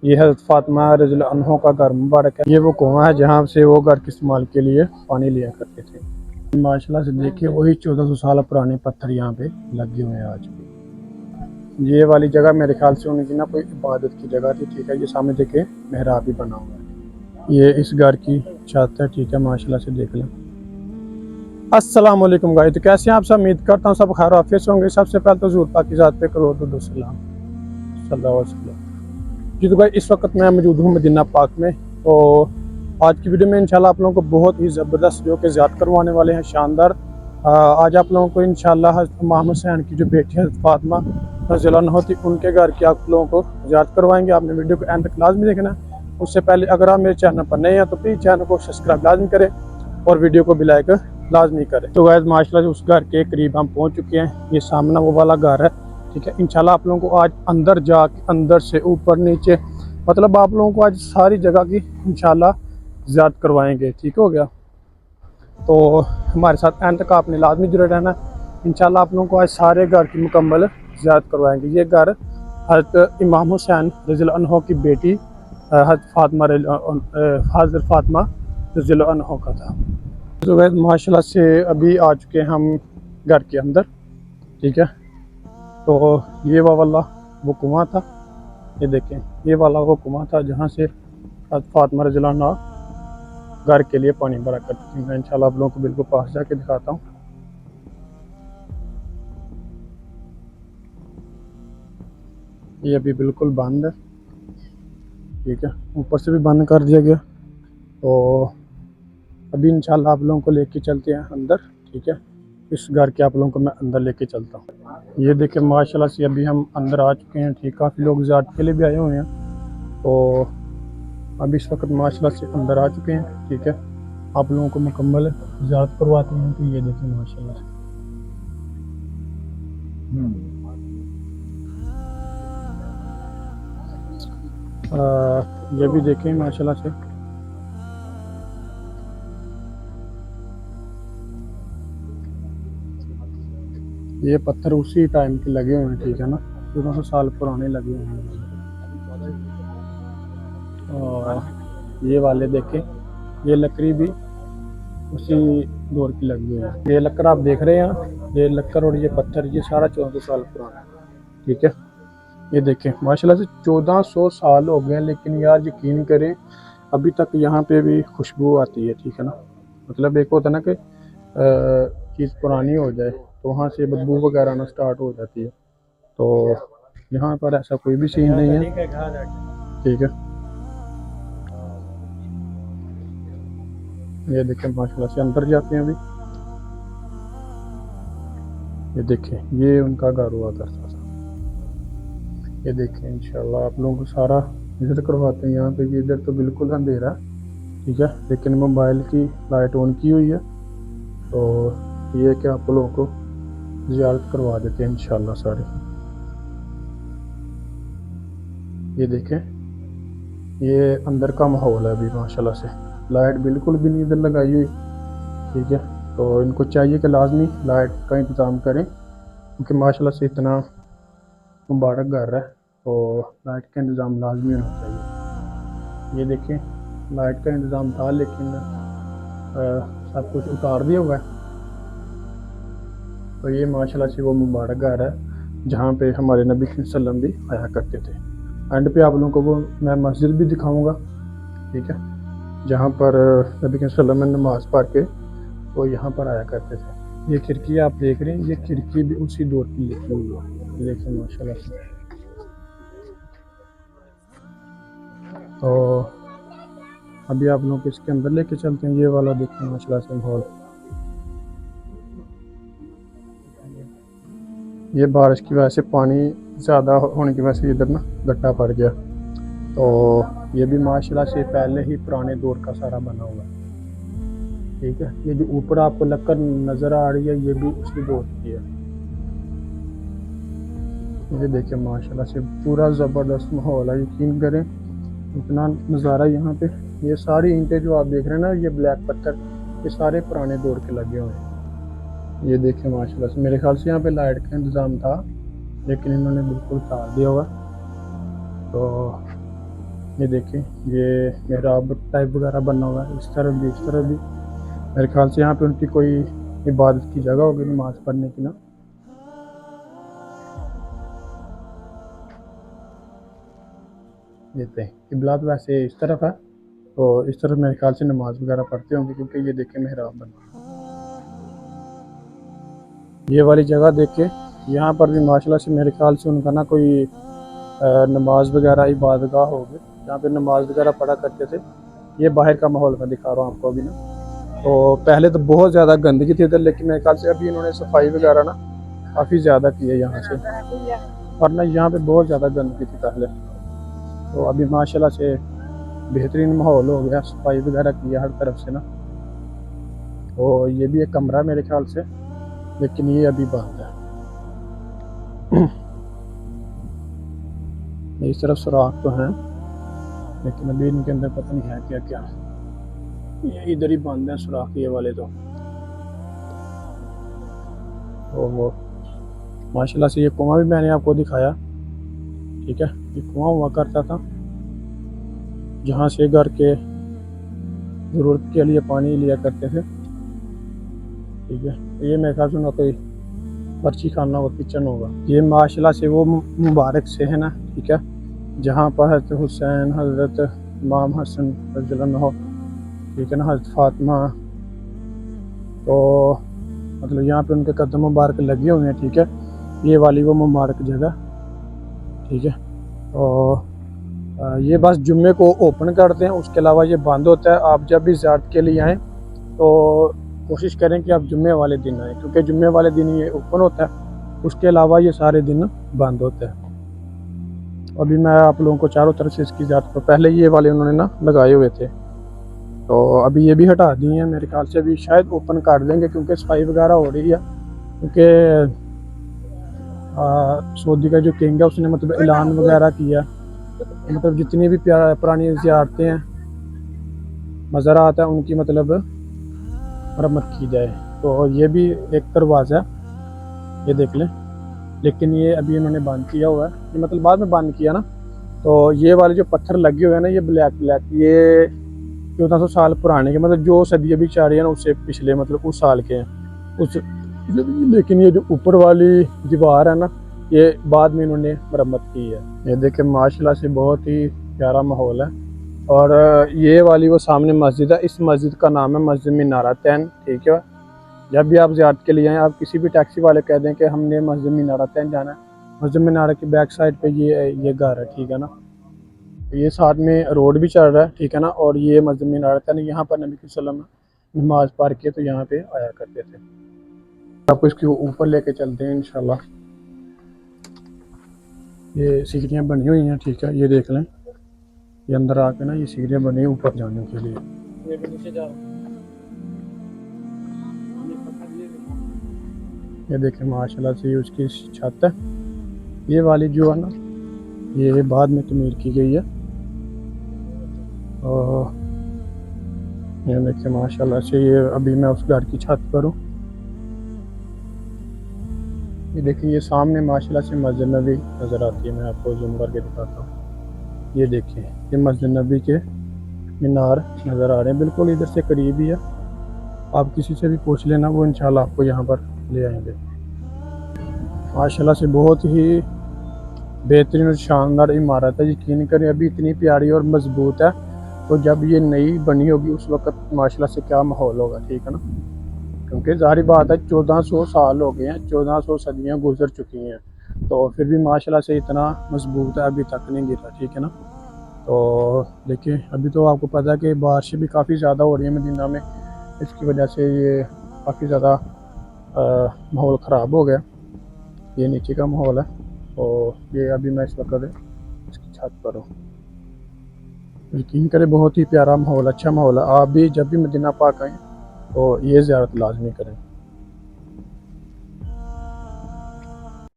ये हज़रत फातिमा रज़ियल्लाहु अन्हा का घर मुबारक है। ये वो कुआं है जहाँ से वो घर के इस्तेमाल के लिए पानी लिया करते थे। माशाल्लाह से देखिए वही 1400 साल पुराने पत्थर यहाँ पे लगे हुए हैं आज भी। ये वाली जगह मेरे ख्याल से उनकी ना कोई इबादत की जगह थी, ठीक है। ये सामने देखे मेहराब भी बना हुआ है। ये इस घर की छत है, ठीक है। माशाल्लाह से देख लें। अस्सलाम वालेकुम गाइस, तो कैसे हैं आप सब? उम्मीद करता हूँ सब खैर आफियत से होंगे। सबसे पहले तो हुज़ूर पाक की ज़ात पे करोड़ों दरूद सलाम सल्लल्लाहु अलैहि वसल्लम। जी तो भाई इस वक्त मैं मौजूद हूँ मदीना पाक में। तो आज की वीडियो में इंशाल्लाह आप लोगों को बहुत ही ज़बरदस्त जो कि ज़ियारत करवाने वाले हैं, शानदार। आज आप लोगों को इंशाल्लाह हज़रत इमाम हुसैन की जो बेटी है हज़रत फातिमा रज़ियल्लाहु अन्हा थी, उनके घर की आप लोगों को ज़ियारत करवाएंगे। आपने वीडियो को एंड तक लाज़मी देखना। उससे पहले अगर आप मेरे चैनल पर नए हैं तो प्लीज़ चैनल को सब्सक्राइब लाजमी करें और वीडियो को भी लाइक लाजमी करें। तो गाइस माशाल्लाह से उस घर के करीब हम पहुंच चुके हैं। ये सामने वो वाला घर है, ठीक है। इंशाल्लाह आप लोगों को आज अंदर जाके, अंदर से ऊपर नीचे, मतलब आप लोगों को आज सारी जगह की इंशाल्लाह ज़ियारत करवाएंगे, ठीक हो गया। तो हमारे साथ एंड तक आपने लाजमी जुड़े रहना। इंशाल्लाह आप लोगों को आज सारे घर की मुकम्मल ज़ियारत करवाएंगे। ये घर हज़रत इमाम हुसैन रज़ियल्लाहु अन्हु की बेटी हज़रत फातिमा रज़ियल्लाहु अन्हा का था। तो वैसे माशाल्लाह से अभी आ चुके हैं हम घर के अंदर, ठीक है। तो ये वाला वो कुआं था, ये देखें, ये वाला वो कुआं था जहाँ से फातिमा रज़ियल्लाहु अन्हा घर के लिए पानी भरा करती थी। मैं इंशाल्लाह आप लोगों को बिल्कुल पास जाके दिखाता हूँ। ये अभी बिल्कुल बंद है, ठीक है। ऊपर से भी बंद कर दिया गया। तो अभी इंशाल्लाह आप लोगों को लेके चलते हैं अंदर, ठीक है। इस घर के आप लोगों को मैं अंदर लेके चलता हूँ। ये देखें माशाल्लाह से अभी हम अंदर आ चुके हैं, ठीक। काफ़ी लोग ज़ियारत के लिए भी आए हुए हैं। तो अभी इस वक्त माशाल्लाह से अंदर आ चुके हैं, ठीक है। आप लोगों को मुकम्मल ज़ियारत करवाते हैं। तो ये देखें माशाल्लाह से ये भी देखें माशाल्लाह से। ये पत्थर उसी टाइम के लगे हुए हैं, ठीक है ना। 1400 साल पुराने लगे हुए हैं। और ये वाले देखें, ये लकड़ी भी उसी दौर की लगी हुई है। ये लकड़ आप देख रहे हैं, ये लकड़ और ये पत्थर, ये सारा 1400 साल पुराना है, ठीक है। ये देखें माशाल्लाह से 1400 साल हो गए, लेकिन यार यकीन करें अभी तक यहाँ पे भी खुशबू आती है, ठीक है ना। मतलब एक होता है ना कि चीज़ पुरानी हो जाए तो वहाँ से बदबू वगैरह आना स्टार्ट हो जाती है। तो यहाँ पर ऐसा कोई भी सीन नहीं है, ठीक है। ये देखें माशाल्लाह से अंदर जाते हैं अभी। ये देखें ये उनका घर हुआ करता था। ये देखें इंशाल्लाह आप लोगों को सारा विजिट करवाते हैं यहाँ पे। ये इधर तो बिल्कुल अंधेरा है, ठीक है, लेकिन मोबाइल की लाइट ऑन की हुई है। तो ये कि आप लोगों को ज़ियारत करवा देते हैं इंशाल्लाह सारे। ये देखें ये अंदर का माहौल है अभी माशाल्लाह से। लाइट बिल्कुल भी नहीं इधर लगाई हुई, ठीक है। तो इनको चाहिए कि लाजमी लाइट का इंतज़ाम करें, क्योंकि माशाल्लाह से इतना मुबारक घर है, तो लाइट का इंतज़ाम लाजमी होना चाहिए। ये देखें लाइट का इंतज़ाम था, लेकिन सब कुछ उतार दिया हुआ है। तो ये माशाल्लाह से वो मुबारक घर है जहाँ पे हमारे नबी सल्लम भी आया करते थे। एंड पे आप लोगों को वो मैं मस्जिद भी दिखाऊंगा, ठीक है, जहाँ पर नबी सल्लम ने नमाज़ पढ़ के वो यहाँ पर आया करते थे। ये खिड़की आप देख रहे हैं, ये खिड़की भी उसी दौर की लिखी हुई है, देखिए माशाल्लाह से। तो अभी आप लोगों को इसके अंदर लेके चलते हैं। ये वाला देखें माशाल्लाह से माहौल। ये बारिश की वजह से पानी ज़्यादा होने की वजह से इधर ना गड्ढा पड़ गया। तो ये भी माशाल्लाह से पहले ही पुराने दौर का सारा बना हुआ है, ठीक है। ये जो ऊपर आपको लकड़ नज़र आ रही है ये भी उसी दौर की है। ये देखिए माशाल्लाह से पूरा ज़बरदस्त माहौल है, यकीन करें इतना नज़ारा यहाँ पे। ये सारी ईंटें जो आप देख रहे हैं ना, ये ब्लैक पत्थर, ये सारे पुराने दौर के लगे हुए हैं। ये देखें माशाल्लाह से। मेरे ख्याल से यहाँ पे लाइट का इंतज़ाम था, लेकिन इन्होंने बिल्कुल उतार दिया हुआ। तो ये देखिए, ये मेहराब टाइप वगैरह बना हुआ है, इस तरफ भी इस तरफ भी। मेरे ख्याल से यहाँ पे उनकी कोई इबादत की जगह होगी, नमाज पढ़ने की ना। देते हैं किबला तो वैसे इस तरफ है, तो इस तरफ मेरे ख्याल से नमाज वगैरह पढ़ते होंगे, क्योंकि ये देखें मेहराब बना। ये वाली जगह देखे, यहाँ पर भी माशाल्लाह से मेरे ख्याल से उनका ना कोई नमाज वगैरह इबादतगाह होगी, यहाँ पे नमाज वगैरह पढ़ा करते थे। ये बाहर का माहौल मैं दिखा रहा हूँ आपको अभी ना। तो पहले तो बहुत ज़्यादा गंदगी थी इधर, लेकिन मेरे ख्याल से अभी इन्होंने सफाई वगैरह ना काफ़ी ज़्यादा की है यहाँ से, वरना यहाँ पे बहुत ज़्यादा गंदगी थी पहले। तो अभी माशाल्लाह से बेहतरीन माहौल हो गया, सफाई वगैरह की है हर तरफ से ना। तो ये भी एक कमरा मेरे ख्याल से, लेकिन ये अभी बंद है। इस तरफ सुराख तो हैं, लेकिन अभी इनके अंदर पता नहीं है क्या क्या। ये इधर ही बंद है सुराख ये वाले तो। वो माशाल्लाह से ये कुआं भी मैंने आपको दिखाया, ठीक है। ये कुआं हुआ करता था जहाँ से घर के ज़रूरत के लिए पानी लिया करते थे, ठीक है। ये मेरे ख्याल से कोई पर्ची खाना होगा, किचन होगा। ये माशाल्लाह से वो मुबारक से है ना, ठीक है, जहाँ पर हज़रत हुसैन, हज़रत इमाम हसन रज़ियल्लाहु अन्हु, ठीक है ना, हज़रत फातिमा, तो मतलब यहाँ पे उनके कदम मुबारक लगे हुए हैं, ठीक है। ये वाली वो मुबारक जगह, ठीक है। और ये बस जुम्मे को ओपन करते हैं, उसके अलावा ये बंद होता है। आप जब भी ज़ियारत के लिए आएँ तो कोशिश करें कि आप जुम्मे वाले दिन आएँ, क्योंकि जुम्मे वाले दिन ये ओपन होता है, उसके अलावा ये सारे दिन बंद होता है। अभी मैं आप लोगों को चारों तरफ से इसकी ज़ियारत पर, पहले ये वाले उन्होंने ना लगाए हुए थे, तो अभी ये भी हटा दिए हैं। मेरे ख्याल से अभी शायद ओपन कर देंगे, क्योंकि सफाई वगैरह हो रही है। क्योंकि सऊदी का जो किंग है उसने मतलब ऐलान वगैरह किया, मतलब जितनी भी पुरानी ज़ियारतें हैं, मज़ारात हैं, उनकी मतलब मरम्मत की जाए। तो ये भी एक दरवाज़ा है, ये देख लें, लेकिन ये अभी इन्होंने बंद किया हुआ है, ये मतलब बाद में बंद किया ना। तो ये वाले जो पत्थर लगे हुए हैं ना, ये ब्लैक ब्लैक, ये 1400 साल पुराने के, मतलब जो सदी अभी चाह रही है ना, उससे पिछले मतलब उस साल के हैं उस। लेकिन ये जो ऊपर वाली दीवार है ना, ये बाद में इन्होंने मरम्मत की है। ये देखें माशाल्लाह से बहुत ही प्यारा माहौल है। और ये वाली वो सामने मस्जिद है, इस मस्जिद का नाम है मस्जिद मीनारतैन, ठीक है। जब भी आप ज़ियारत के लिए आएँ, आप किसी भी टैक्सी वाले कह दें कि हमने मस्जिद मीनारतैन जाना है, मस्जिद मीनारा की बैक साइड पे ये घर है, ठीक है ना। ये साथ में रोड भी चल रहा है, ठीक है ना। और ये मस्जिद मीनारतैन, यहाँ पर नबी सल्लल्लाहु अलैहि वसल्लम नमाज पढ़ के तो यहाँ पे आया करते थे। आपको इसके ऊपर लेके चलते हैं इंशाल्लाह। ये सीढ़ियाँ बनी हुई हैं, ठीक है, ये देख लें। ये अंदर आके ना ये सीढ़ियाँ बनी ऊपर जाने के लिए। ये भी नीचे जा, ये देखें माशाल्लाह से उसकी छत है। ये वाली जो है ना, ये बाद में तमीर की गई है। और ये देखें माशाल्लाह से, ये अभी मैं उस घर की छत पर हूँ। ये देखिए, ये सामने माशाल्लाह से मस्जिद नबी नज़र आती है, मैं आपको जूम करके दिखाता हूँ। ये देखिए, ये मस्जिद नबी के मीनार नज़र आ रहे हैं, बिल्कुल इधर से करीब ही है। आप किसी से भी पूछ लेना, वो इंशाल्लाह आपको यहाँ पर ले आएंगे। माशाल्लाह से बहुत ही बेहतरीन और शानदार इमारत है, यकीन करें अभी इतनी प्यारी और मजबूत है। तो जब ये नई बनी होगी उस वक़्त माशाल्लाह से क्या माहौल होगा, ठीक है ना। क्योंकि ज़ाहिर बात है 1400 साल हो गए हैं, 1400 सदियाँ गुजर चुकी हैं, तो फिर भी माशाल्लाह से इतना मजबूत है, अभी तक नहीं गिरा, ठीक है ना। तो देखिए, अभी तो आपको पता है कि बारिशें भी काफ़ी ज़्यादा हो रही हैं मदीना में, इसकी वजह से ये काफ़ी ज़्यादा माहौल ख़राब हो गया। ये नीचे का माहौल है, तो ये अभी मैं इस वक्त इसकी छत पर हूँ। यकीन करें बहुत ही प्यारा माहौल, अच्छा माहौल है। आप भी जब भी मदीना पाक आएँ तो ये ज़ियारत लाजमी करें।